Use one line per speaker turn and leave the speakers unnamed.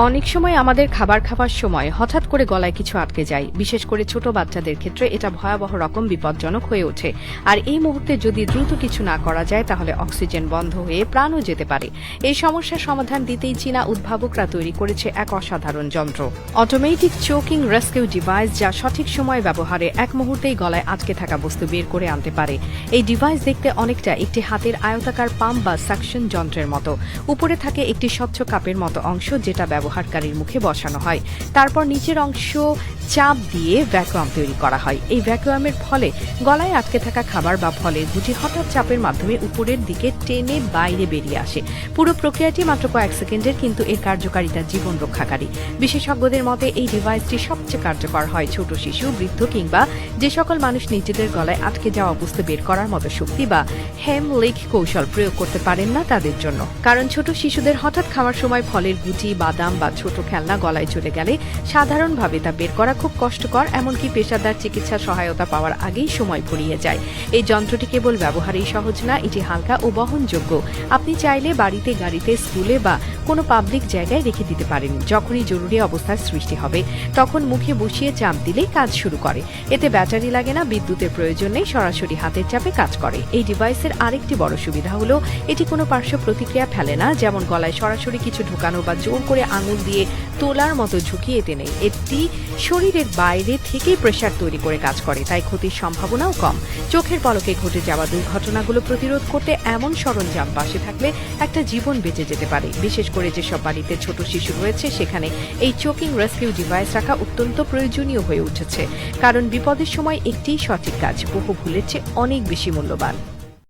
অনেক সময় আমাদের খাবার খাওয়ার সময় হঠাৎ করে গলায় কিছু আটকে যায়। বিশেষ করে ছোট বাচ্চাদের ক্ষেত্রে এটা ভয়াবহ রকম বিপজ্জনক হয়ে ওঠে। আর এই মুহূর্তে যদি দ্রুত কিছু না করা যায় তাহলে অক্সিজেন বন্ধ হয়ে প্রাণও যেতে পারে। এই সমস্যার সমাধান দিতেই চীনা উদ্ভাবকরা তৈরি করেছে এক অসাধারণ যন্ত্র, অটোমেটিক চোকিং রেস্কিউ ডিভাইস, যা সঠিক সময় ব্যবহারে এক মুহূর্তেই গলায় আটকে থাকা বস্তু বের করে আনতে পারে। এই ডিভাইস দেখতে অনেকটা একটি হাতের আয়তাকার পাম্প বা সাকশন যন্ত্রের মতো। উপরে থাকে একটি স্বচ্ছ কাপের মতো অংশ, যেটা ব্যবহারকারীর মুখে বসানো হয়। তারপর নিচের অংশ চাপ দিয়ে ভ্যাকুয়াম তৈরি করা হয়। এই ভ্যাকুয়ামের ফলে গলায় আটকে থাকা খাবার বা ফলের গুটি হঠাৎ চাপের মাধ্যমে উপরের দিকে টেনে বাইরে বেরিয়ে আসে। পুরো প্রক্রিয়াটি মাত্র কয়েক সেকেন্ডের, কিন্তু এর কার্যকারিতা জীবন রক্ষাকারী। বিশেষজ্ঞদের মতে এই ডিভাইসটি সবচেয়ে কার্যকর হয় ছোট শিশু, বৃদ্ধ কিংবা যে সকল মানুষ নিজেদের গলায় আটকে যাওয়া বস্তু বের করার মতো শক্তি বা হেমলিক কৌশল প্রয়োগ করতে পারেন না তাদের জন্য। কারণ ছোট শিশুদের হঠাৎ খাওয়ার সময় ফলের গুটি, বাদাম বা ছোট খেলনা গলায় চলে গেলে সাধারণভাবে তা বের করা খুব কষ্টকর, এমনকি পেশাদার চিকিৎসা সহায়তা পাওয়ার আগেই সময় ফুরিয়ে যায়। এই যন্ত্রটি কেবল ব্যবহারেই সহজ না, এটি হালকা ও বহনযোগ্য। আপনি চাইলে বাড়িতে, গাড়িতে, স্কুলে বা কোনো পাবলিক জায়গায় রেখে দিতে পারেন। যখনই জরুরি অবস্থার সৃষ্টি হবে তখন মুখে বসিয়ে চাপ দিলেই কাজ শুরু করে। এতে ব্যাটারি লাগে না, বিদ্যুতের প্রয়োজন নেই, সরাসরি হাতের চাপে কাজ করে। এই ডিভাইসের আরেকটি বড় সুবিধা হলো এটি কোনো পার্শ্ব প্রতিক্রিয়া ফেলে না, যেমন গলায় সরাসরি কিছু ঢোকানো বা জোর করে আঙুল দিয়ে তোলার মতো ঝুঁকি এতে নেই। এটি শরীরের বাইরে থেকেই প্রেসার তৈরি করে কাজ করে, তাই ক্ষতির সম্ভাবনাও কম। চোখের পলকে ঘটে যাওয়া দুর্ঘটনাগুলো প্রতিরোধ করতে এমন সরঞ্জাম পাশে থাকলে একটা জীবন বেঁচে যেতে পারে। বিশেষ করে যেসব বাড়িতে ছোট শিশু রয়েছে সেখানে এই চোকিং রেস্কিউ ডিভাইস রাখা অত্যন্ত প্রয়োজনীয় হয়ে উঠেছে, কারণ বিপদের সময় একটি সঠিক কাজ বহু ভুলের চেয়ে অনেক বেশি মূল্যবান।